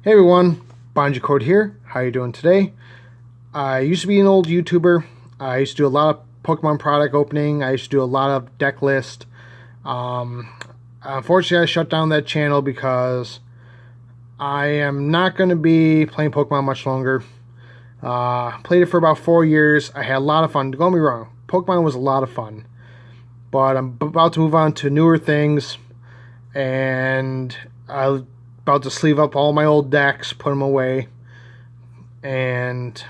Hey everyone, Code here. How you doing today? I used to be an old YouTuber. I used to do a lot of Pokemon product opening. I used to do a lot of deck list. Unfortunately, I shut down that channel because I am not going to be playing Pokemon much longer. Played it for about 4 years. I had a lot of fun. Don't get me wrong, Pokemon was a lot of fun. But I'm about to move on to newer things, and I'm about to sleeve up all my old decks, put them away. And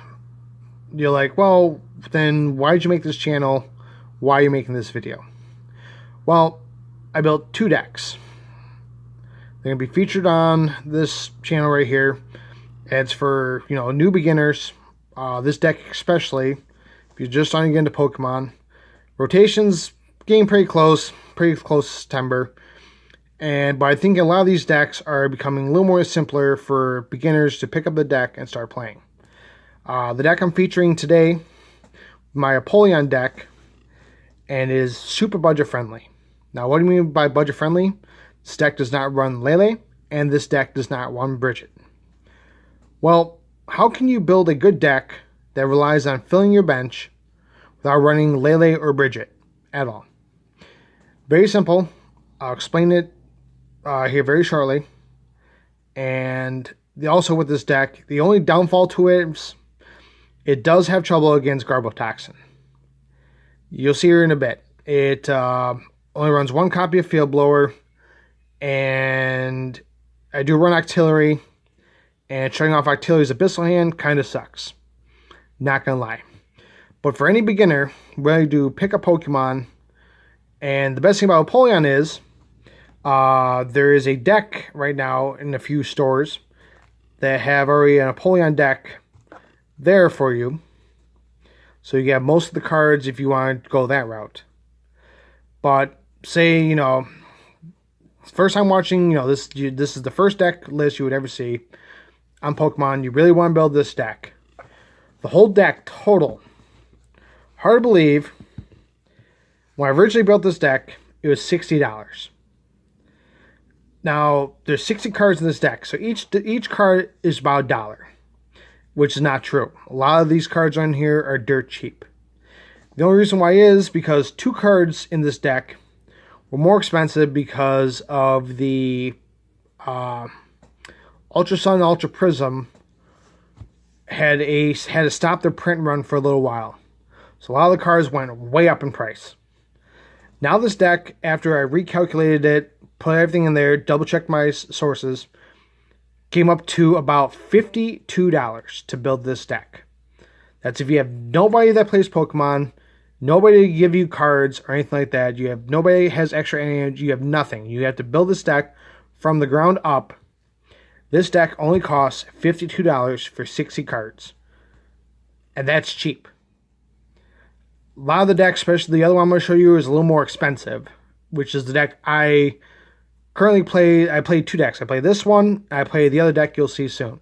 you're like, well, then why did you make this channel? Why are you making this video? Well, I built 2 decks. They're going to be featured on this channel right here. It's for, new beginners. This deck especially, if you're just starting to get into Pokemon. Rotations getting pretty close to September. But I think a lot of these decks are becoming a little more simpler for beginners to pick up the deck and start playing. The deck I'm featuring today, my Empoleon deck, and is super budget friendly. Now, what do you mean by budget friendly? This deck does not run Lele, and this deck does not run Bridgette. Well, how can you build a good deck that relies on filling your bench without running Lele or Bridgette at all? Very simple. I'll explain it here very shortly. And also with this deck, the only downfall to it is it does have trouble against Garbotoxin. You'll see here in a bit. It only runs 1 copy of Field Blower, and I do run Octillery, and shutting off Octillery's Abyssal Hand kind of sucks. Not gonna lie. But for any beginner ready to pick up Pokemon, and the best thing about Empoleon is there is a deck right now in a few stores that have already an Empoleon deck there for you. So you get most of the cards if you want to go that route. But say, first time watching, this is the first deck list you would ever see on Pokemon. You really want to build this deck. The whole deck total, hard to believe, when I originally built this deck, it was $60. Now, there's 60 cards in this deck, so each card is about $1, which is not true. A lot of these cards on here are dirt cheap. The only reason why is because 2 cards in this deck were more expensive because of the Ultra Sun and Ultra Prism had to stop their print run for a little while. So a lot of the cards went way up in price. Now this deck, after I recalculated it, put everything in there, double-checked my sources, came up to about $52 to build this deck. That's if you have nobody that plays Pokemon, nobody to give you cards or anything like that. Nobody has extra energy. You have nothing. You have to build this deck from the ground up. This deck only costs $52 for 60 cards. And that's cheap. A lot of the decks, especially the other one I'm going to show you, is a little more expensive, which is the deck I currently play. I play 2 decks. I play this one, and I play the other deck you'll see soon.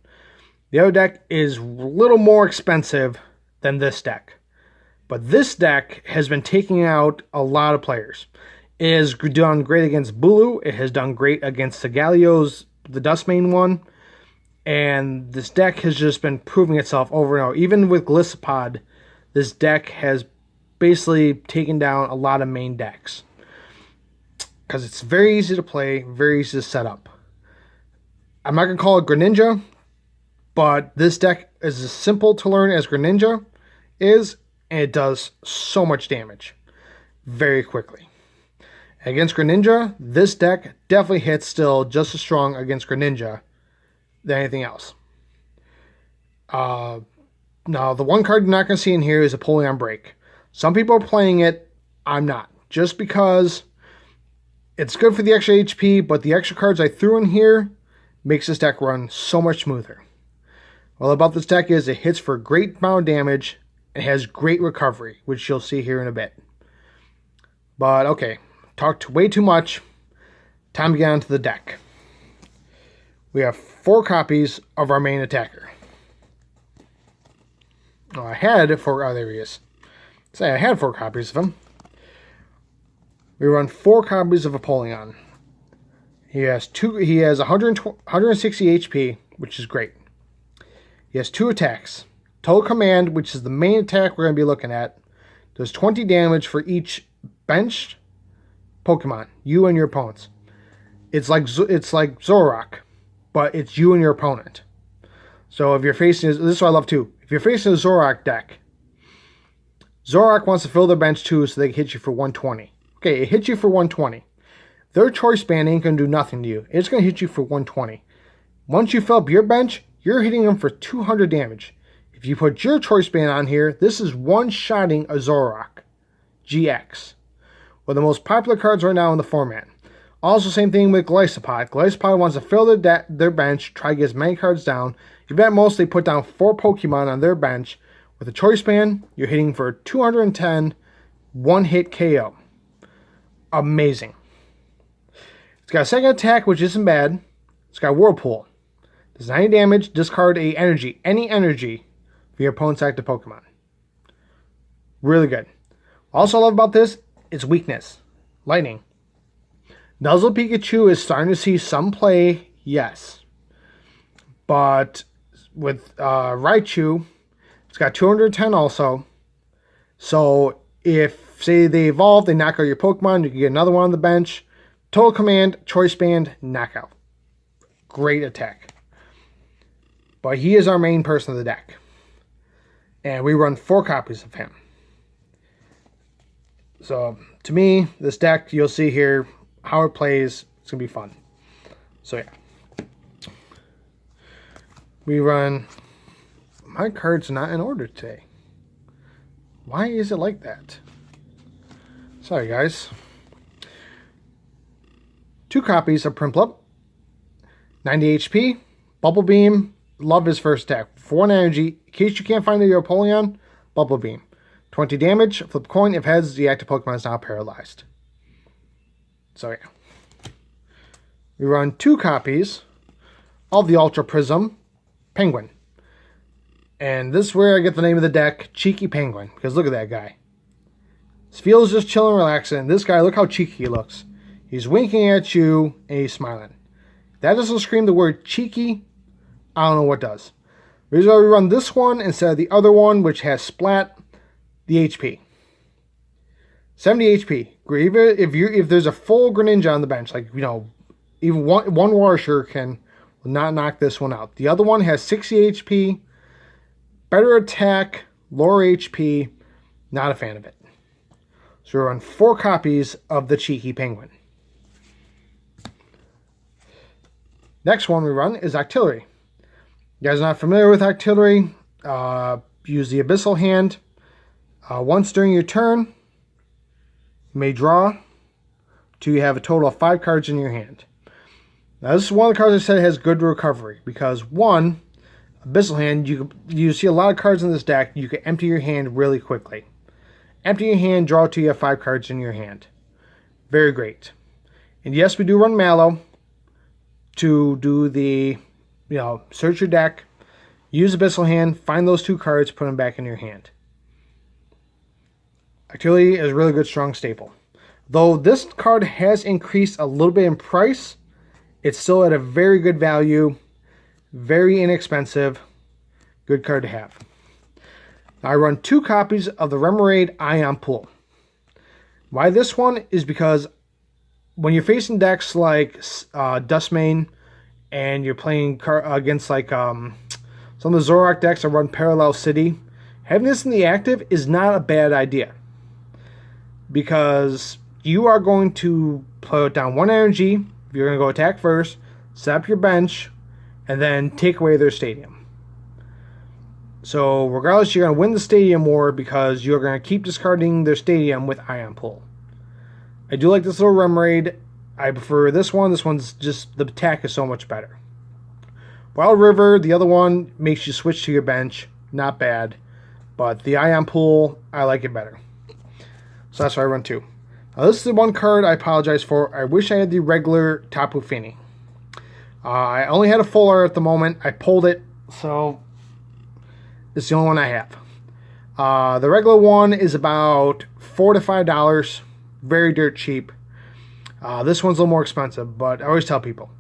The other deck is a little more expensive than this deck. But this deck has been taking out a lot of players. It has done great against Bulu. It has done great against Segalio's, the Dustmane one. And this deck has just been proving itself over and over. Even with Gliscopod, this deck has basically taken down a lot of main decks. Because it's very easy to play, very easy to set up. I'm not going to call it Greninja, but this deck is as simple to learn as Greninja is, and it does so much damage very quickly. Against Greninja, this deck definitely hits still just as strong against Greninja than anything else. Now, the one card you're not going to see in here is Empoleon Break. Some people are playing it, I'm not. Just because it's good for the extra HP, but the extra cards I threw in here makes this deck run so much smoother. Well, about this deck is it hits for a great amount of damage and has great recovery, which you'll see here in a bit. But okay, talked way too much. Time to get onto the deck. We have 4 copies of our main attacker. Oh, I had 4. Oh, there he is. Say I had 4 copies of him. We run 4 copies of Empoleon. He has 160 HP which is great. He has 2 attacks. Total Command, which is the main attack we're going to be looking at, does 20 damage for each benched Pokemon, you and your opponents. It's like Zoroark, but it's you and your opponent. So if you're facing, this is what I love too. If you're facing a Zoroark deck, Zoroark wants to fill their bench too, so they can hit you for 120. Okay, it hits you for 120. Their choice band ain't going to do nothing to you. It's going to hit you for 120. Once you fill up your bench, you're hitting them for 200 damage. If you put your choice band on here, this is one-shotting a Zoroark GX. One of the most popular cards right now in the format. Also, same thing with Gliscopod. Gliscopod wants to fill their bench, try to get as many cards down. You bet most they put down 4 Pokemon on their bench. With a choice band, you're hitting for 210, one-hit KO. Amazing. It's got a second attack, which isn't bad. It's got Whirlpool. Does 90 damage, discard any energy for your opponent's active Pokemon. Really good. Also, I love about this, its weakness. Lightning. Nuzzle Pikachu is starting to see some play, yes. But with Raichu, it's got 210 also. So if, say, they evolve, they knock out your Pokemon, you can get another one on the bench. Total Command, Choice Band, Knockout. Great attack. But he is our main person of the deck. And we run 4 copies of him. So, to me, this deck, you'll see here how it plays. It's going to be fun. So, yeah. We run... My card's not in order today. Why is it like that? Sorry, guys. 2 copies of Prinplup. 90 HP. Bubble Beam. Love his first attack. 4 energy. In case you can't find your Empoleon, Bubble Beam. 20 damage. Flip coin. If heads, the active Pokemon is now paralyzed. So, yeah. We run 2 copies of the Ultra Prism Penguin. And this is where I get the name of the deck, Cheeky Penguin. Because look at that guy. This feels just chilling, relaxing. This guy, look how cheeky he looks. He's winking at you, and he's smiling. If that doesn't scream the word cheeky, I don't know what does. The reason why we run this one instead of the other one, which has Splat, the HP. 70 HP. If there's a full Greninja on the bench, like, you know, even one Water Shuriken will not knock this one out. The other one has 60 HP, better attack, lower HP. Not a fan of it. So we run 4 copies of the Cheeky Penguin. Next one we run is Octillery. You guys are not familiar with Octillery, use the Abyssal Hand. Once during your turn, you may draw till you have a total of 5 cards in your hand. Now this is one of the cards I said has good recovery, because 1, Abyssal Hand, you see a lot of cards in this deck, you can empty your hand really quickly. Empty your hand, draw till you have 5 cards in your hand. Very great. And yes, we do run Mallow to do the, you know, search your deck, use Abyssal Hand, find those 2 cards, put them back in your hand. Octillery is a really good, strong staple. Though this card has increased a little bit in price, it's still at a very good value, very inexpensive, good card to have. Now I run 2 copies of the Remoraid Ion Pool. Why this one is because when you're facing decks like Dustmane and you're playing against like some of the Zoroark decks that run Parallel City, having this in the active is not a bad idea. Because you are going to put down 1 energy, if you're going to go attack first, set up your bench, and then take away their stadium. So regardless, you're going to win the stadium war because you're going to keep discarding their stadium with Ion Pool. I do like this little Remoraid. I prefer this one. This one's just, the attack is so much better. Wild River, the other one, makes you switch to your bench. Not bad. But the Ion Pool, I like it better. So that's why I run 2. Now this is the one card I apologize for. I wish I had the regular Tapu Fini. I only had a full art at the moment. I pulled it, so it's the only one I have. The regular one is about $4 to $5. Very dirt cheap. This one's a little more expensive, but I always tell people,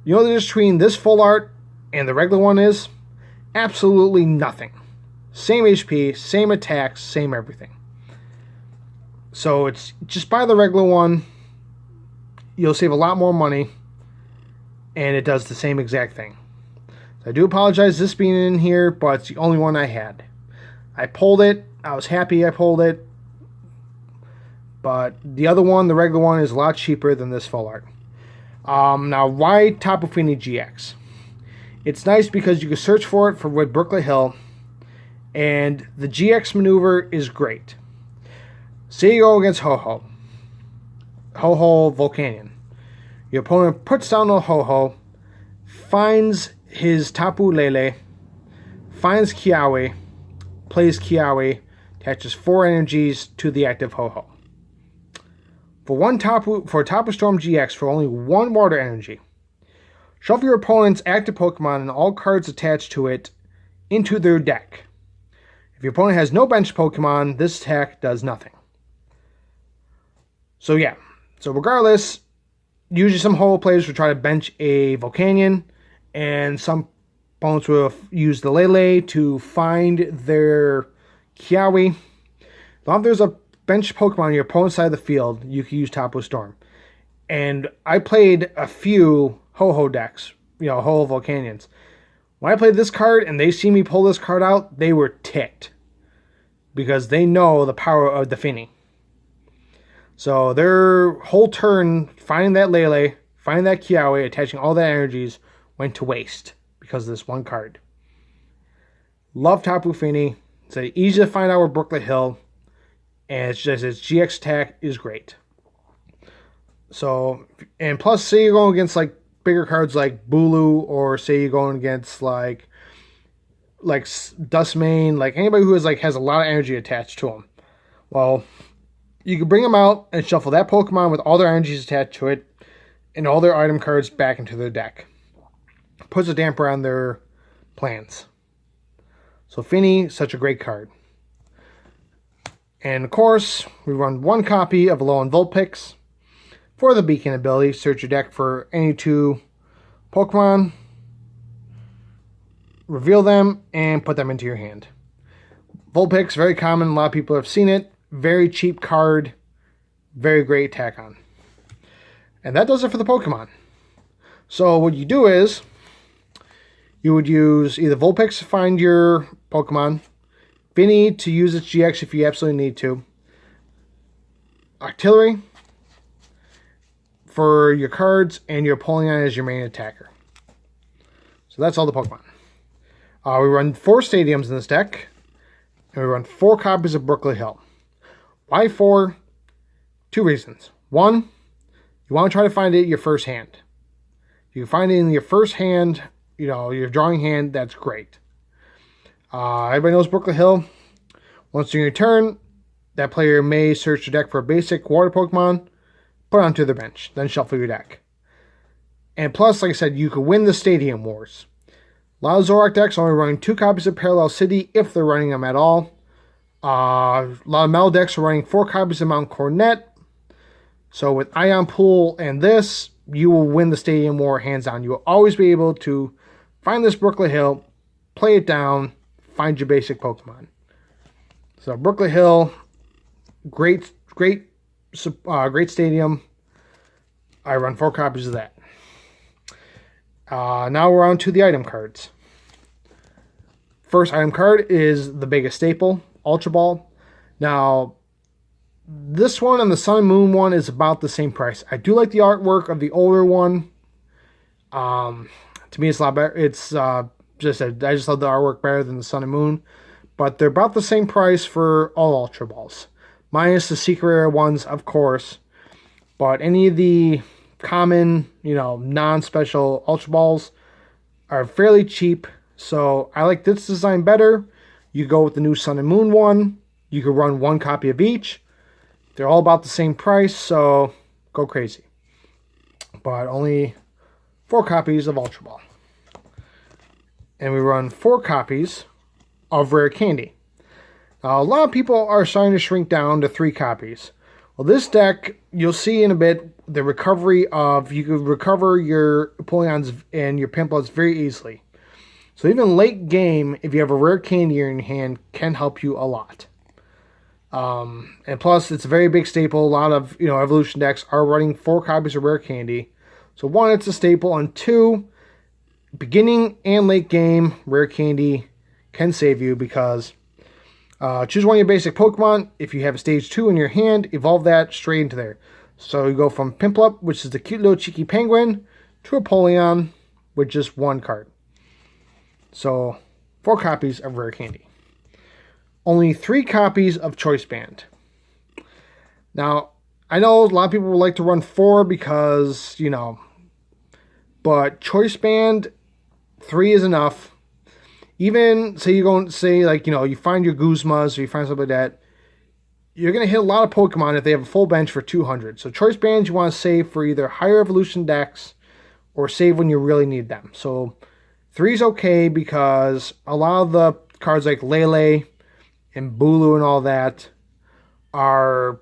you know the difference between this full art and the regular one is absolutely nothing. Same HP, same attacks, same everything. So it's just buy the regular one. You'll save a lot more money, and it does the same exact thing. So I do apologize this being in here, but it's the only one I had. I pulled it. I was happy I pulled it. But the other one, the regular one, is a lot cheaper than this full art. Now, why Tapu Fini GX? It's nice because you can search for it with Brooklet Hill, and the GX maneuver is great. Say you go against Ho-Ho Volcanion. Your opponent puts down the Ho-Ho, finds his Tapu Lele, finds Kiawe, plays Kiawe, attaches 4 energies to the active Ho-Ho. For Tapu Storm GX, for only 1 water energy, shuffle your opponent's active Pokemon and all cards attached to it into their deck. If your opponent has no bench Pokemon, this attack does nothing. So yeah, so regardless, usually some Ho-Oh players will try to bench a Volcanion, and some opponents will use the Lele to find their Kiawe. As long as there's a bench Pokemon on your opponent's side of the field, you can use Tapu Storm. And I played a few Ho-Oh decks, Ho-Oh Volcanions. When I played this card and they see me pull this card out, they were ticked. Because they know the power of the Fini. So their whole turn, finding that Lele, finding that Kiawe, attaching all their energies, went to waste because of this one card. Love Tapu Fini. It's easy to find out with Brooklet Hill. And it's just its GX attack is great. So, and plus, say you're going against like bigger cards like Bulu, or say you're going against like Dustmane, like anybody who has a lot of energy attached to them. Well, you can bring them out and shuffle that Pokemon with all their energies attached to it and all their item cards back into their deck. Puts a damper on their plans. So Fini, such a great card. And of course, we run 1 copy of Alolan Vulpix. For the Beacon ability, search your deck for any 2 Pokemon, reveal them, and put them into your hand. Vulpix, very common, a lot of people have seen it. Very cheap card, very great attack on. And that does it for the Pokemon. So what you do is, you would use either Vulpix to find your Pokemon, Fini to use its GX if you absolutely need to, Octillery for your cards, and your Empoleon as your main attacker. So that's all the Pokemon. We run 4 stadiums in this deck, and we run 4 copies of Brooklet Hill. Why 4? 2 reasons. 1, you want to try to find it in your first hand. If you can find it in your first hand, your drawing hand, that's great. Everybody knows Brooklet Hill. Once during your turn, that player may search the deck for a basic water Pokemon, put it onto their bench, then shuffle your deck. And plus, like I said, you can win the Stadium Wars. A lot of Zoroark decks only running 2 copies of Parallel City, if they're running them at all. A lot of Mallow decks are running 4 copies of Mount Coronet. So with Ion Pool and this, you will win the Stadium War hands down. You will always be able to find this Brooklet Hill, play it down, find your basic Pokemon. So Brooklet Hill, great stadium. I run 4 copies of that. Now we're on to the item cards. First item card is the biggest staple, Ultra Ball. Now, this one and the Sun and Moon one is about the same price. I do like the artwork of the older one. To me, it's a lot better. It's I just love the artwork better than the Sun and Moon. But they're about the same price for all Ultra Balls. Minus the secret rare ones, of course. But any of the common, non-special Ultra Balls are fairly cheap. So I like this design better. You go with the new Sun and Moon one. You can run 1 copy of each. They're all about the same price, so go crazy. But only 4 copies of Ultra Ball. And we run 4 copies of Rare Candy. Now, a lot of people are starting to shrink down to 3 copies. Well, this deck, you'll see in a bit, the recovery of, you can recover your Empoleons and your Pinplups very easily. So even late game, if you have a rare candy in your hand, can help you a lot. And plus, it's a very big staple. A lot of evolution decks are running 4 copies of rare candy. So 1, it's a staple, and 2, beginning and late game, rare candy can save you because choose one of your basic Pokemon. If you have a stage 2 in your hand, evolve that straight into there. So you go from Pinplup, which is the cute little cheeky penguin, to Empoleon with just 1 card. So 4 copies of rare candy. Only 3 copies of Choice Band. Now, I know a lot of people would like to run 4 because, but Choice Band, 3 is enough. Even, say you go and say, like, you find your Guzmas or you find something like that, you're going to hit a lot of Pokemon if they have a full bench for 200. So Choice Bands you want to save for either higher evolution decks or save when you really need them. So 3 is okay because a lot of the cards like Lele and Bulu and all that are,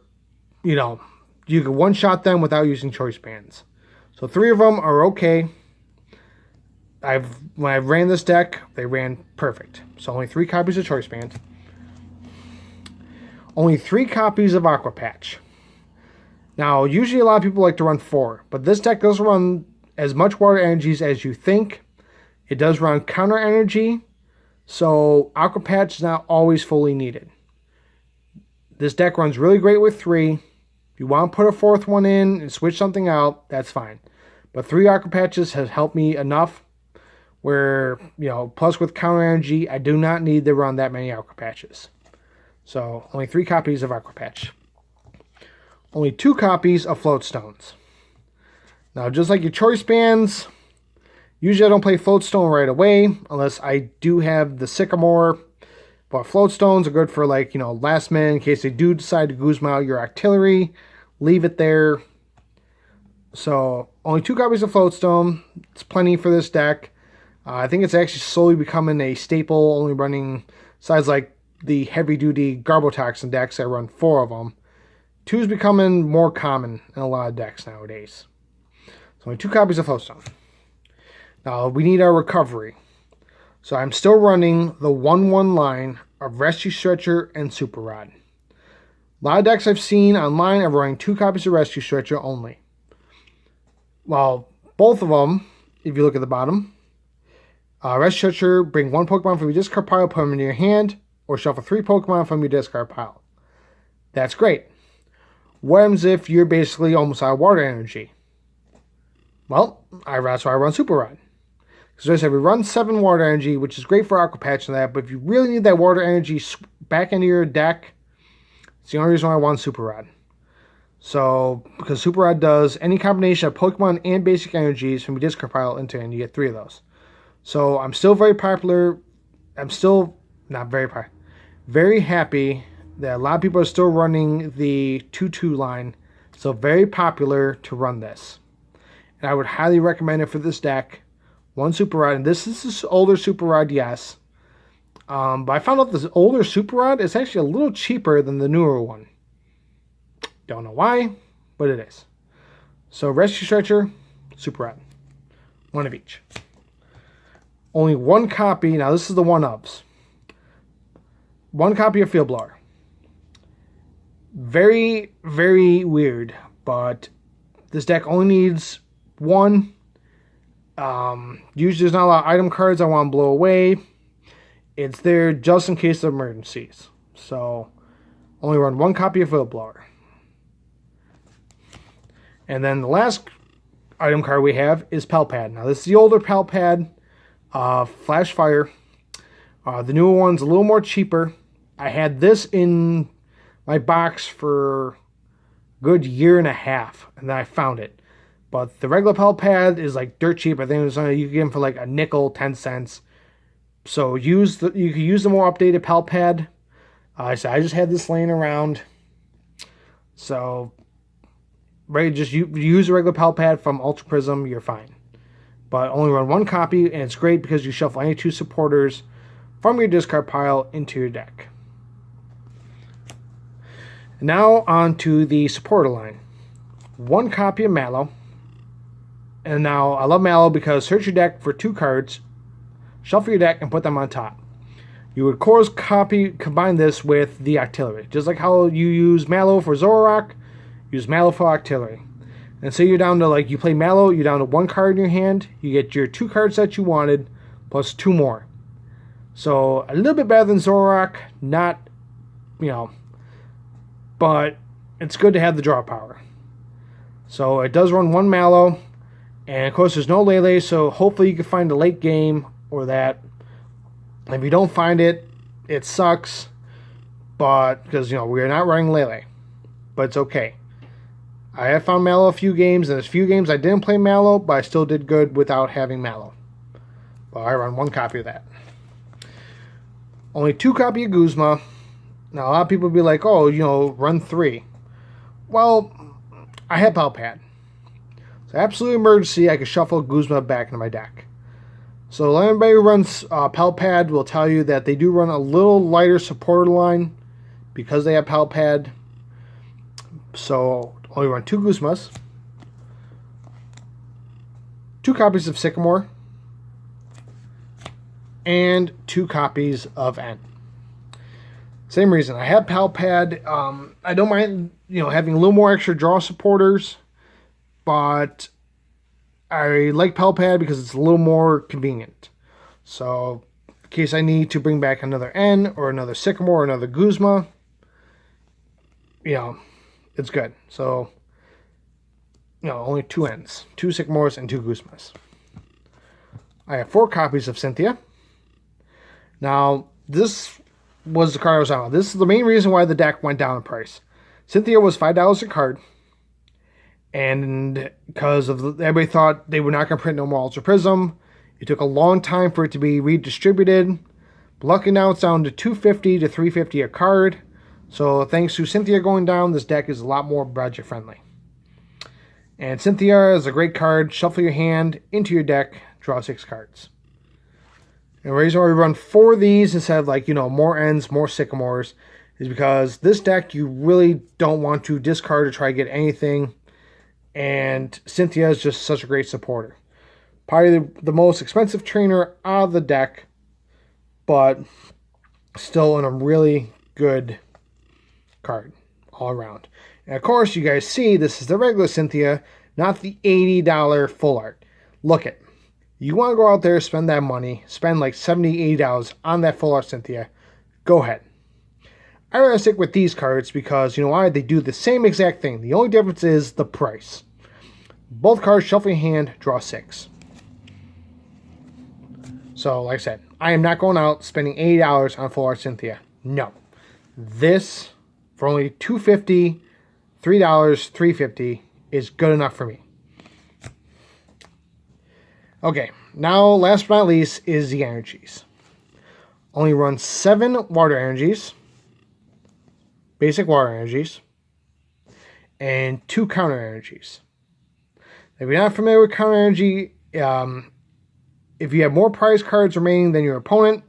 you can one-shot them without using Choice Bands. So 3 of them are okay. When I ran this deck, they ran perfect. So only 3 copies of Choice Band. Only 3 copies of Aqua Patch. Now, usually a lot of people like to run 4, but this deck doesn't run as much water energies as you think. It does run counter energy, so Aqua Patch is not always fully needed. This deck runs really great with 3. If you want to put a 4th one in and switch something out, that's fine. But 3 Aqua Patches has helped me enough where, plus with counter energy, I do not need to run that many Aqua Patches. So, only 3 copies of Aqua Patch. Only 2 copies of Float Stones. Now, just like your Choice Bands, usually I don't play Float Stone right away, unless I do have the Sycamore. But Float Stones are good for, last minute, in case they do decide to Guzma out your Octillery. Leave it there. So, only 2 copies of Float Stone. It's plenty for this deck. I think it's actually slowly becoming a staple, only running, besides like the heavy-duty Garbotoxin decks, I run 4 of them. 2 is becoming more common in a lot of decks nowadays. So only 2 copies of Float Stone. Now, we need our recovery. So I'm still running the 1-1 line of Rescue Stretcher and Super Rod. A lot of decks I've seen online are running 2 copies of Rescue Stretcher only. Well, both of them, if you look at the bottom, Rescue Stretcher, bring 1 Pokemon from your discard pile, put them in your hand, or shuffle 3 Pokemon from your discard pile. That's great. What happens if you're basically almost out of water energy? Well, that's why I run Super Rod. Because as I said, we run 7 water energy, which is great for Aqua Patch and that, but if you really need that water energy back into your deck, it's the only reason why I want Super Rod. So, because Super Rod does any combination of Pokemon and basic energies from your discard pile into it, and you get 3 of those. So, I'm still very popular. I'm still not very popular. Very happy that a lot of people are still running the 2-2 line. So, very popular to run this. And I would highly recommend it for this deck. 1 Super Rod, and this is this older Super Rod, yes. But I found out this older Super Rod is actually a little cheaper than the newer one. Don't know why, but it is. So Rescue Stretcher, Super Rod. 1 of each. Only 1 copy, now this is the 1-ofs. 1 copy of Field Blower. Very, very weird, but this deck only needs 1. Usually there's not a lot of item cards I want to blow away. It's there just in case of emergencies. So, only run 1 copy of Field Blower. And then the last item card we have is Pal Pad. Now, this is the older Pal Pad, Flash Fire. The newer one's a little more cheaper. I had this in my box for a good 1.5 years, and then I found it. But the regular Pal Pad is like dirt cheap. I think it was you can get them for like a nickel, 10 cents. So you can use the more updated Pal Pad. So I just had this laying around. So just use a regular Pal Pad from Ultra Prism, you're fine. But only run 1 copy, and it's great because you shuffle any 2 supporters from your discard pile into your deck. Now on to the supporter line. 1 copy of Mallow. And now I love Mallow because search your deck for 2 cards. shuffle your deck, and put them on top. You would, of course, combine this with the Octillery. Just like how you use Mallow for Zoroark, use Mallow for Octillery. And say you're down to, like, you play Mallow, you're down to 1 card in your hand, you get your 2 cards that you wanted, plus 2 more. So, a little bit better than Zoroark, not, but it's good to have the draw power. So, it does run 1 Mallow, and of course there's no Lele, so hopefully you can find a late game or that. If you don't find it, it sucks, but, because, we are not running Lele, but it's okay. I have found Mallow a few games, and there's a few games I didn't play Mallow, but I still did good without having Mallow. Well, I run 1 copy of that. Only 2 copy of Guzma. Now, a lot of people will be like, oh, run 3. Well, I have Palpad. So, absolute emergency, I can shuffle Guzma back into my deck. So, anybody who runs Palpad will tell you that they do run a little lighter supporter line because they have Palpad. So, only run 2 Guzmas, 2 copies of Sycamore, and 2 copies of N. Same reason. I have Palpad. I don't mind, having a little more extra draw supporters, but I like Palpad because it's a little more convenient. So, in case I need to bring back another N, or another Sycamore, or another Guzma, it's good. So, only 2 N's. 2 Sycamores and 2 Guzmas. I have 4 copies of Cynthia. Now, this was the card I was on. This is the main reason why the deck went down in price. Cynthia was $5 a card. And because everybody thought they were not going to print no more Ultra Prism. It took a long time for it to be redistributed. But luckily now it's down to $250 to $350 a card. So thanks to Cynthia going down, this deck is a lot more budget friendly. And Cynthia is a great card. Shuffle your hand into your deck, draw 6 cards. And the reason why we run 4 of these instead of more N's, more Sycamores, is because this deck you really don't want to discard to try to get anything. And Cynthia is just such a great supporter. Probably the most expensive trainer out of the deck, but still in a really good card all around. And of course, you guys see this is the regular Cynthia, not the $80 full art. Look it. You want to go out there, spend that money, spend like $70, $80 on that full art Cynthia, go ahead. I rather stick with these cards because, you know why? They do the same exact thing. The only difference is the price. Both cards, shuffle your hand, draw 6. So, like I said, I am not going out spending $80 on full art Cynthia. No. This, for only $2.50, $3, $3.50, is good enough for me. Okay, now last but not least is the energies. Only run 7 water energies, basic water energies, and 2 counter energies. If you're not familiar with counter energy, if you have more prize cards remaining than your opponent,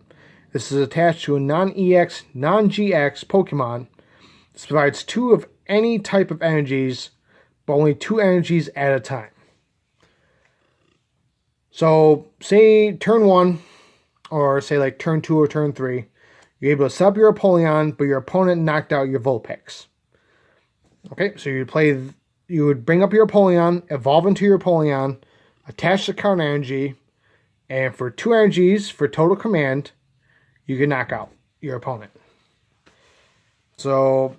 this is attached to a non-EX, non-GX Pokemon. This provides 2 of any type of energies, but only 2 energies at a time. So, say turn 1, or say like turn 2 or turn 3, you're able to set up your Empoleon, but your opponent knocked out your vulpix. Okay, so you would bring up your Empoleon, evolve into your Empoleon, attach the counter energy, and for 2 energies for total command, you can knock out your opponent. So,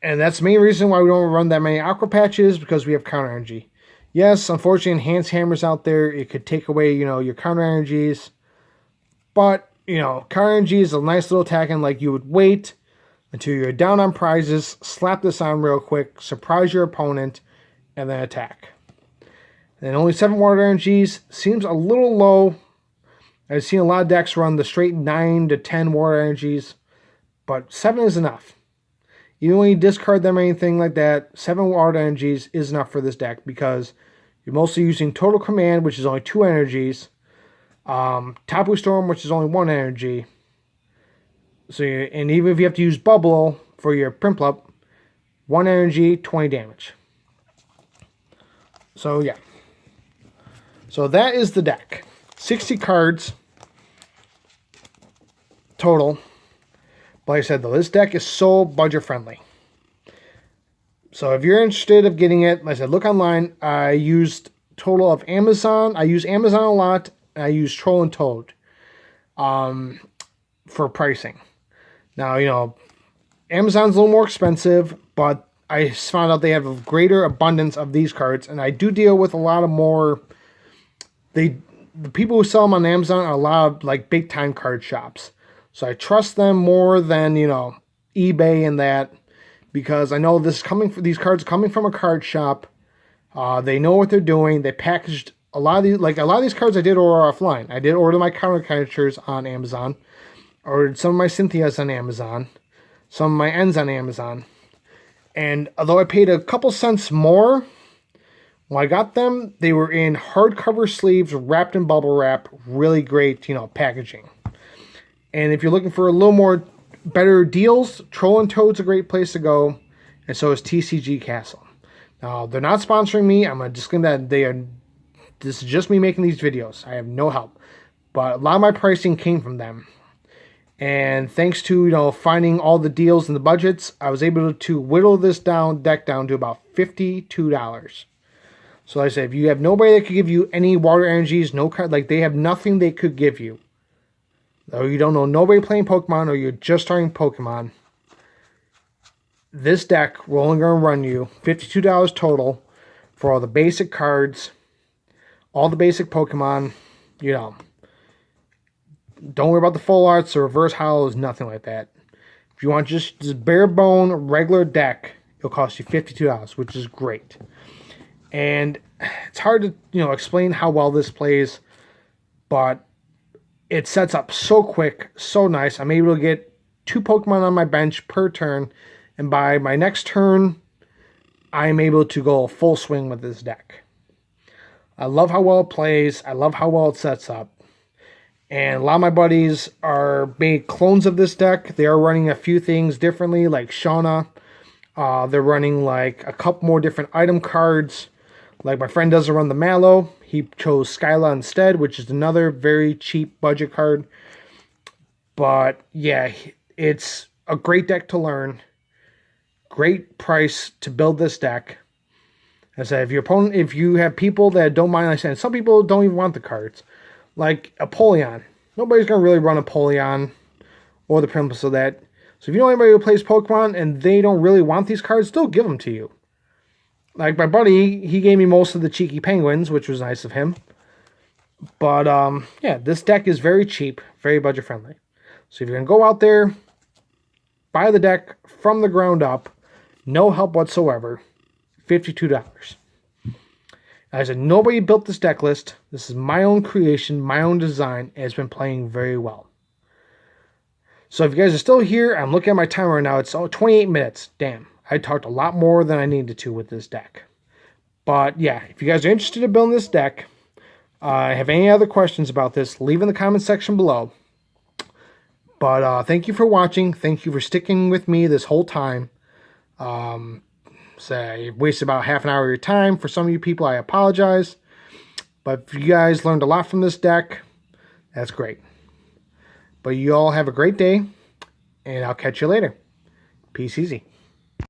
and that's the main reason why we don't run that many Aqua Patches, because we have counter energy. Yes, unfortunately, enhanced hammers out there, it could take away, your counter energies. But, counter energy is a nice little attack, and like you would wait until you're down on prizes, slap this on real quick, surprise your opponent, and then attack. And only 7 water energies seems a little low. I've seen a lot of decks run the straight 9 to 10 water energies, but 7 is enough. Even when you discard them or anything like that, 7 water energies is enough for this deck because you're mostly using total command, which is only 2 energies, Tapu Storm, which is only 1 energy. So, and even if you have to use Bubble for your Prinplup, 1 energy, 20 damage. So, yeah. So, that is the deck. 60 cards. total. But like I said, though, this deck is so budget friendly. So if you're interested of getting it, like I said, look online. I used total of Amazon. I use Amazon a lot. And I use Troll and Toad for pricing. Now, you know, Amazon's a little more expensive, but I found out they have a greater abundance of these cards. And I do deal with a lot of more... The people who sell them on Amazon are a lot of like big time card shops. So I trust them more than, you know, eBay and that. Because I know these cards coming from a card shop. They know what they're doing. They packaged a lot of these cards I did order offline. I did order my counter caricatures on Amazon. Ordered some of my Cynthias on Amazon. Some of my ends on Amazon. And although I paid a couple cents more, when I got them, they were in hardcover sleeves wrapped in bubble wrap. Really great, you know, packaging. And if you're looking for a little more better deals, Troll and Toad's a great place to go, and so is TCG Castle. Now, they're not sponsoring me. I'm going to disclaim that this is just me making these videos. I have no help. But a lot of my pricing came from them. And thanks to, you know, finding all the deals and the budgets, I was able to whittle this deck down to about $52. So like I said, if you have nobody that could give you any water energies, no card, like they have nothing they could give you. Or you don't know nobody playing Pokemon, or you're just starting Pokemon, this deck, we're only going to run you $52 total for all the basic cards, all the basic Pokemon, you know. Don't worry about the full arts or reverse hollows, nothing like that. If you want just this bare bone regular deck, it'll cost you $52, which is great. And it's hard to, you know, explain how well this plays, but it sets up so quick, so nice. I'm able to get 2 Pokemon on my bench per turn, and by my next turn, I'm able to go full swing with this deck. I love how well it plays. I love how well it sets up. And a lot of my buddies are made clones of this deck. They are running a few things differently, like Shauna. They're running like a couple more different item cards. Like my friend doesn't run the Mallow. He chose Skyla instead, which is another very cheap budget card. But yeah, it's a great deck to learn. Great price to build this deck. As I said, if you have people that don't mind, like I said, some people don't even want the cards. Like Empoleon. Nobody's going to really run Empoleon or the Prinplup of that. So if you know anybody who plays Pokemon and they don't really want these cards, they'll give them to you. Like my buddy, he gave me most of the cheeky penguins, which was nice of him. But yeah, this deck is very cheap, very budget friendly. So if you're going to go out there, buy the deck from the ground up, no help whatsoever, $52. As I said, nobody built this deck list. This is my own creation, my own design, and it's been playing very well. So if you guys are still here, I'm looking at my timer right now. It's 28 minutes. Damn, I talked a lot more than I needed to with this deck. But yeah, if you guys are interested in building this deck, have any other questions about this, leave in the comment section below. But thank you for watching. Thank you for sticking with me this whole time. So I wasted about half an hour of your time. For some of you people, I apologize. But if you guys learned a lot from this deck, that's great. But you all have a great day, and I'll catch you later. Peace easy.